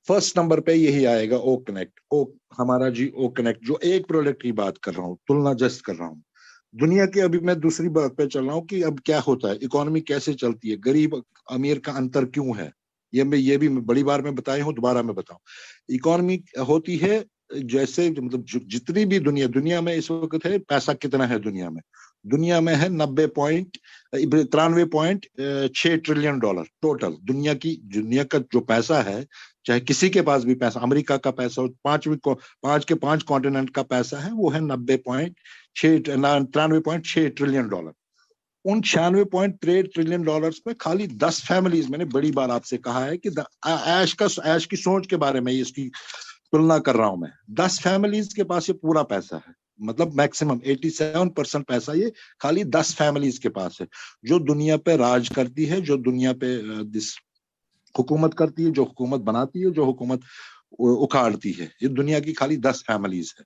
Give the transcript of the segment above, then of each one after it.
First number पे यही आएगा, ओ कनेक्ट, ओ हमारा जी, ओ कनेक्ट, जो एक प्रोडक्ट की बात कर रहा हूँ, तुलना जस्ट कर रहा हूँ दुनिया की। अभी मैं दूसरी बात पे चल रहा हूँ कि अब क्या होता है, इकोनॉमी कैसे चलती है, गरीब अमीर का अंतर क्यों है। ये भी बड़ी बार मैं बताया हूँ, दोबारा मैं बताऊं। इकोनॉमी होती है जैसे, मतलब जितनी भी दुनिया में इस वक्त है, पैसा कितना है दुनिया में? दुनिया में है 93.6 ट्रिलियन डॉलर टोटल। दुनिया का जो पैसा है, चाहे किसी के पास भी पैसा, अमेरिका का पैसा हो, पांच कॉन्टिनेंट का पैसा है, वो है 93.6 ट्रिलियन डॉलर। उन 96.3 ट्रिलियन डॉलर्स में खाली 10 फैमिलीज, मैंने बड़ी बार आपसे कहा है कि ऐश की सोच के बारे में इसकी तुलना कर रहा हूं मैं। 10 फैमिलीज के पास ये पूरा पैसा है, मतलब मैक्सिमम 87% पैसा ये खाली 10 फैमिलीज के पास है, जो दुनिया पे राज करती है, जो दुनिया पे हुकूमत करती है, जो हुकूमत बनाती है, जो हुकूमत उखाड़ती है। ये दुनिया की खाली 10 फैमिलीज है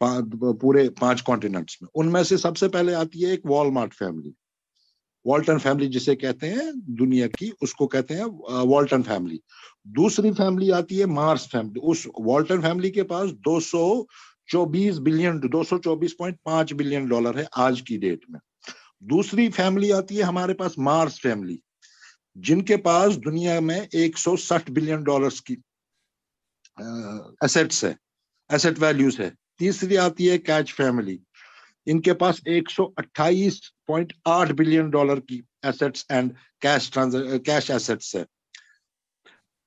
पूरे 5 कॉन्टिनेंट्स में। उनमें से सबसे पहले आती है एक वॉलमार्ट फैमिली, वॉल्टन फैमिली जिसे कहते हैं दुनिया की, उसको कहते हैं वॉल्टन फैमिली। दूसरी फैमिली आती है मार्स फैमिली। उस वॉल्टन फैमिली के पास 224.5 बिलियन डॉलर है आज की डेट में। दूसरी फैमिली आती है हमारे पास मार्स फैमिली, जिनके पास दुनिया में 160 बिलियन डॉलर्स की एसेट्स है, एसेट वैल्यूज है। तीसरी आती है कैच फैमिली, इनके पास 128.8 बिलियन डॉलर की एसेट्स एंड कैश एसेट्स है।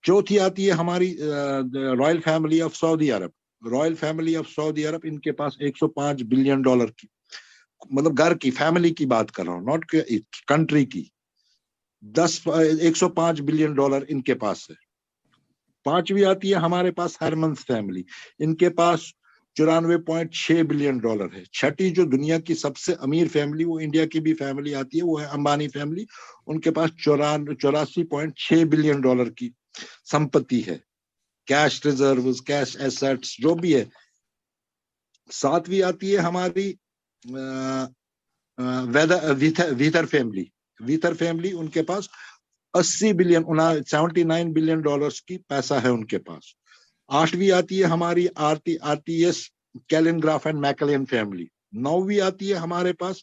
चौथी आती है हमारी royal family of Saudi Arab. Royal family of Saudi Arab, इनके पास 105 बिलियन डॉलर की, मतलब घर की, फैमिली की बात कर रहा हूँ, नॉट कंट्री की। 105 बिलियन डॉलर इनके पास है। पांचवी आती है हमारे पास हरमन्स फैमिली, इनके पास 94.6 बिलियन डॉलर है। छठी जो दुनिया की सबसे अमीर फैमिली, वो इंडिया की भी फैमिली आती है, वो है अंबानी फैमिली। उनके पास 84.6 बिलियन डॉलर की संपत्ति है, कैश रिजर्व, कैश एसेट्स जो भी है। सातवीं आती है हमारी वीथर फैमिली। वीथर फैमिली, उनके पास 79 बिलियन डॉलर्स की पैसा है उनके पास। आठवीं आती है हमारी आरटीएस कैलिनग्राफ एंड मैकलेन फैमिली। नौवीं आती है हमारे पास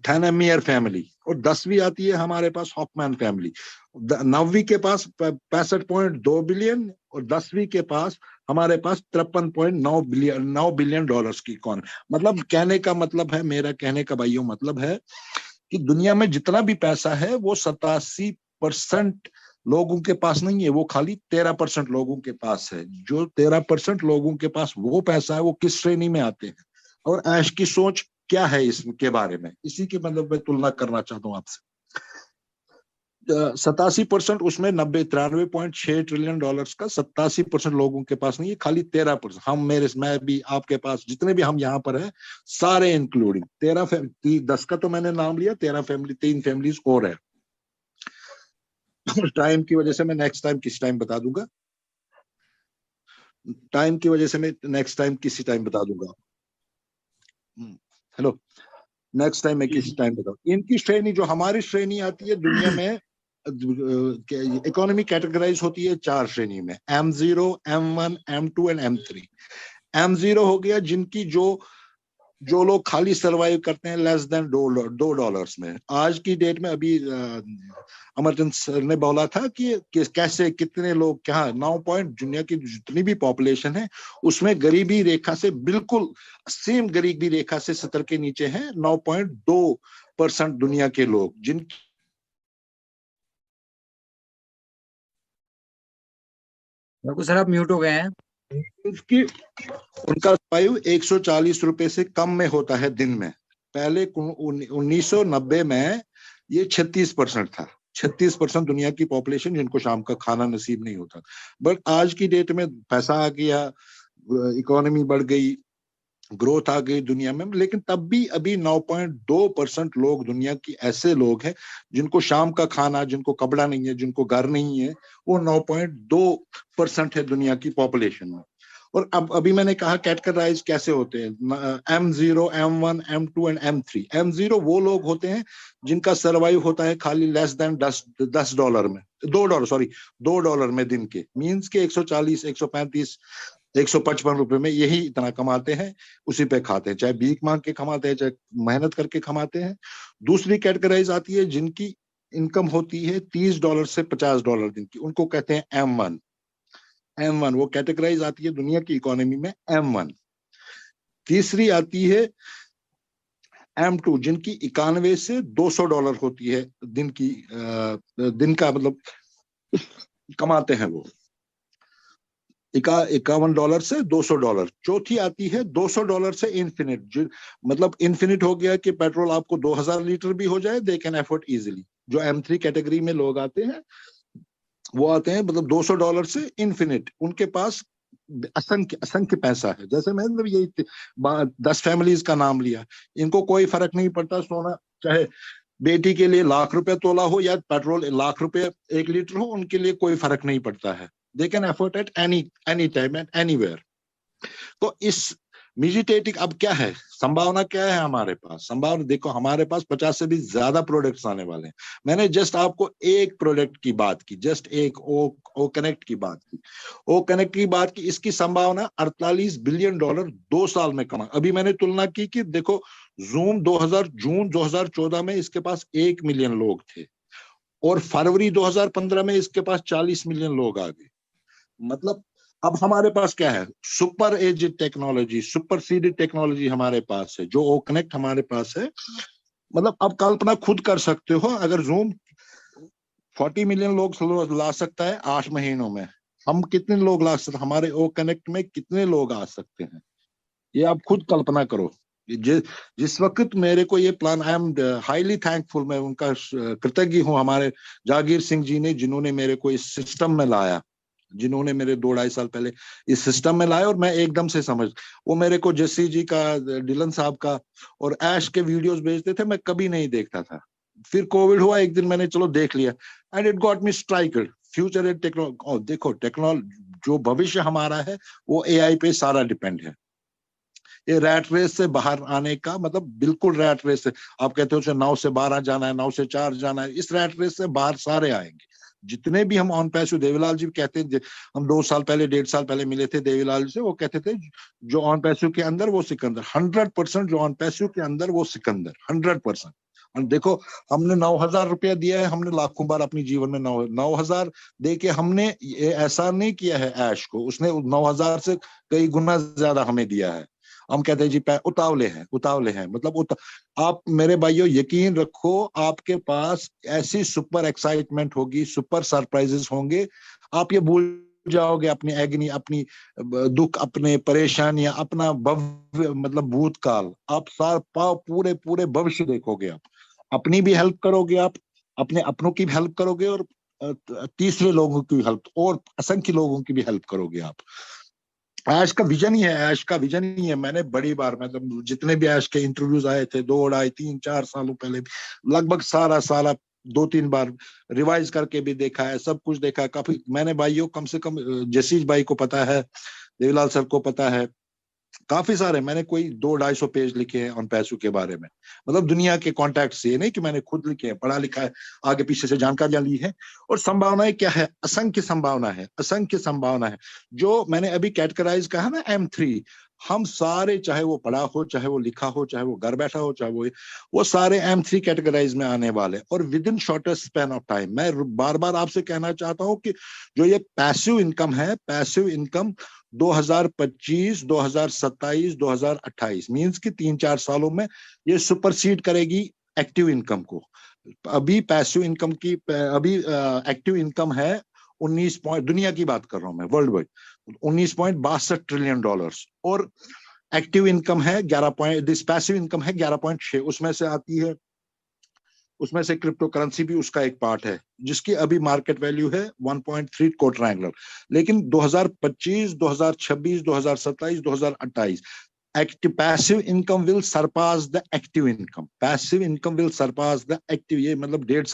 थैनेमियर फैमिली, और 10वीं आती है हमारे पास हॉफमैन फैमिली। 9वीं के पास 65.2 बिलियन, और 10वीं के पास हमारे पास 53.9 बिलियन डॉलर्स की। कौन, मतलब कहने का मतलब है, मेरा कहने का भाइयों मतलब है कि दुनिया में जितना भी पैसा है वो 87% लोगों के पास नहीं है, वो खाली 13% लोगों के पास है। जो 13% लोगों के पास वो पैसा है, वो किस श्रेणी में आते हैं, और ऐश की सोच क्या है इसके बारे में, इसी के मतलब मैं तुलना करना चाहता हूँ आपसे। 87%, उसमें 93.6 ट्रिलियन डॉलर्स का 87% लोगों के पास नहीं है, खाली 13%। मैं भी, आपके पास जितने भी हम यहाँ पर है, सारे इंक्लूडिंग 10 का तो मैंने नाम लिया, 3 फैमिलीज और है। टाइम की वजह से मैं नेक्स्ट टाइम किसी टाइम बता दूंगा, टाइम की वजह से मैं नेक्स्ट टाइम किसी टाइम बता दूंगा। हेलो, नेक्स्ट टाइम मैं किसी टाइम बताऊँ। इनकी श्रेणी, जो हमारी श्रेणी आती है दुनिया में, इकोनॉमी कैटेगराइज होती है 4 श्रेणी में, M0, M1, M2 and M3। M0 हो गया जिनकी जो लोग खाली सरवाइव करते हैं लेस देन $2 में। आज की डेट में अभी अमरचंद सर ने बोला था कि कैसे कितने लोग, क्या 9 पॉइंट, दुनिया की जितनी भी पॉपुलेशन है उसमें गरीबी रेखा से बिल्कुल सेम, गरीबी रेखा से 70 के नीचे है 9.2% दुनिया के लोग, सर आप म्यूट हो गए हैं। उनका आयु 140 रुपए से कम में होता है दिन में। पहले 1990 में ये 36% था। 36% दुनिया की पॉपुलेशन जिनको शाम का खाना नसीब नहीं होता। बट आज की डेट में पैसा आ गया, इकोनॉमी बढ़ गई, ग्रोथ आ गई दुनिया में, लेकिन तब भी अभी 9.2% लोग दुनिया की ऐसे लोग हैं जिनको शाम का खाना, जिनको कपड़ा नहीं है, जिनको घर नहीं है, वो 9.2% है दुनिया की पॉपुलेशन में। और अब अभी मैंने कहा कैटेगराइज कैसे होते हैं, M0, M1, M2 and M3। M0 वो लोग होते हैं जिनका सरवाइव होता है खाली लेस देन $10 में, $2 में दिन के, मीन्स के 140, 135, 155 रुपए में यही इतना कमाते हैं, उसी पे खाते हैं, चाहे भीख मांग के कमाते हैं चाहे मेहनत करके कमाते हैं। दूसरी कैटेगराइज आती है जिनकी इनकम होती है $30 से $50 दिन की, उनको कहते हैं M1। M1 वो कैटेगराइज आती है दुनिया की इकोनॉमी में M1। तीसरी आती है M2 जिनकी 91 से $200 होती है दिन की, दिन का मतलब कमाते हैं वो, $51 से $200। चौथी आती है $200 से इन्फिनिट, मतलब इन्फिनिट हो गया कि पेट्रोल आपको 2000 लीटर भी हो जाए, दे कैन एफोर्ड इजिली। जो M3 कैटेगरी में लोग आते हैं वो आते हैं मतलब $200 से इन्फिनिट, उनके पास असंख्य असंख्य पैसा है। जैसे मैंने यही 10 फैमिलीज का नाम लिया, इनको कोई फर्क नहीं पड़ता, सोना चाहे बेटी के लिए ₹1,00,000 तोला हो या पेट्रोल ₹1,00,000 1 लीटर हो, उनके लिए कोई फर्क नहीं पड़ता है। They can afford at any time and anywhere. तो इस मिजिटेटिंग अब क्या है, संभावना क्या है हमारे पास? संभावना देखो, हमारे पास 50 से भी ज्यादा प्रोडक्ट्स आने वाले हैं। मैंने जस्ट आपको एक प्रोडक्ट की बात की, जस्ट एक ओ कनेक्ट की बात की, ओ कनेक्ट की बात की। इसकी संभावना $48 बिलियन 2 साल में कमा। अभी मैंने तुलना की कि देखो, जून 2014 में इसके पास 1 मिलियन लोग थे और फरवरी 2015 में इसके पास 40 मिलियन लोग आ गए। मतलब अब हमारे पास क्या है, super aged technology, superseded technology हमारे पास है, जो ओ कनेक्ट हमारे पास है। मतलब अब कल्पना खुद कर सकते हो, अगर जूम 40 मिलियन लोग ला सकता है 8 महीनों में, हम कितने लोग ला सकते, हमारे ओ कनेक्ट में कितने लोग आ सकते हैं, ये आप खुद कल्पना करो। जिस वक्त मेरे को ये plan, I am highly thankful, मैं उनका कृतज्ञ हूँ हमारे जागीर सिंह जी ने, जिन्होंने मेरे को इस सिस्टम में लाया, जिन्होंने मेरे 2-2.5 साल पहले इस सिस्टम में लाया और मैं एकदम से समझ, वो मेरे को जेसी जी का, डिलन साहब का और ऐश के वीडियोस भेजते थे, मैं कभी नहीं देखता था। फिर कोविड हुआ, एक दिन मैंने चलो देख लिया and it got me striked. Future and technology, देखो टेक्नोलॉजी, जो भविष्य हमारा है वो एआई पे सारा डिपेंड है। ये रैट रेस से बाहर आने का मतलब बिल्कुल रैट रेस से, आप कहते हो 9 से 12 जाना है, 9 से 4 जाना है, इस रैट रेस से बाहर सारे आएंगे। जितने भी हम ऑन पैसिव, देवीलाल जी कहते हैं, हम 2 साल पहले 1.5 साल पहले मिले थे देवीलाल जी से, वो कहते थे जो ऑन पैसिव के अंदर वो सिकंदर, 100% जो ऑन पैसिव के अंदर वो सिकंदर 100%। और देखो, हमने 9,000 रुपया दिया है, हमने लाखों बार अपनी जीवन में 9,000 दे के हमने ये ऐसा नहीं किया है ऐश को, उसने 9,000 से कई गुना ज्यादा हमें दिया है। हम कहते हैं जी उतावले हैं, मतलब आप मेरे भाइयों यकीन रखो, आपके पास ऐसी सुपर एक्साइटमेंट होगी, सुपर सरप्राइजेस होंगे, आप ये भूल जाओगे अपनी एग्नी, अपनी दुख, अपने परेशानियां, अपना भव्य मतलब भूतकाल, आप पूरे पूरे भविष्य देखोगे। आप अपनी भी हेल्प करोगे, आप अपने अपनों की भी हेल्प करोगे और तीसरे लोगों की हेल्प और असंख्य लोगों की भी हेल्प करोगे आप। ऐश का विजन ही है, ऐश का विजन ही है। मैंने बड़ी बार, मतलब जितने भी ऐश के इंटरव्यूज आए थे 2, 2.5, 3, 4 सालों पहले, लगभग सारा 2-3 बार रिवाइज करके भी देखा है, सब कुछ देखा है काफी। मैंने भाइयों कम से कम जसीज भाई को पता है, देवीलाल सर को पता है, काफी सारे, मैंने कोई 200-250 पेज लिखे हैं ऑन पैसों के बारे में, मतलब दुनिया के कॉन्टैक्ट से, नहीं कि मैंने खुद लिखे हैं, पढ़ा लिखा है, आगे पीछे से जानकारियां ली है। और संभावनाएं क्या है, असंख्य संभावना है। जो मैंने अभी कैटेगराइज कहा ना M3, हम सारे, चाहे वो पढ़ा हो, चाहे वो लिखा हो, चाहे वो घर बैठा हो, चाहे वो सारे M3 कैटेगराइज में आने वाले, और with in shortest span of time. मैं बार बार आपसे कहना चाहता हूं कि जो ये पैसिव इनकम है, पैसिव इनकम 2025, 2027, 2028 मींस कि 3-4 सालों में ये सुपरसीड करेगी एक्टिव इनकम को। अभी पैसिव इनकम की, अभी एक्टिव इनकम है 19 पॉइंट, दुनिया की बात कर रहा हूं मैं, वर्ल्ड वाइड $19.62 ट्रिलियन, और एक्टिव इनकम है 11 दिस पैसिव इनकम है 11.6। उसमें से आती है, उसमें से क्रिप्टो करेंसी भी उसका एक पार्ट है, जिसकी अभी मार्केट वैल्यू है 1.3 कोट्रायंगुलर। लेकिन 2025, 2026, 2027, 2028 active passive income will Sarpass the active income, passive income will Sarpass the active. ये मतलब 1.5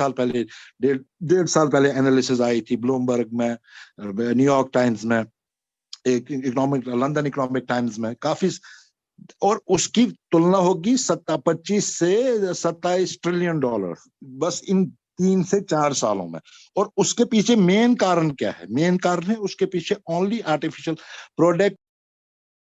साल पहले एनालिसिस आई थी ब्लूमबर्ग में, न्यूयॉर्क टाइम्स में, एक इकोनॉमिक लंदन इकोनॉमिक टाइम्स में काफी, और उसकी तुलना होगी 25 से 27 ट्रिलियन डॉलर बस इन 3 से 4 सालों में। और उसके पीछे मेन कारण क्या है? मेन कारण है उसके पीछे ओनली आर्टिफिशियल प्रोडक्ट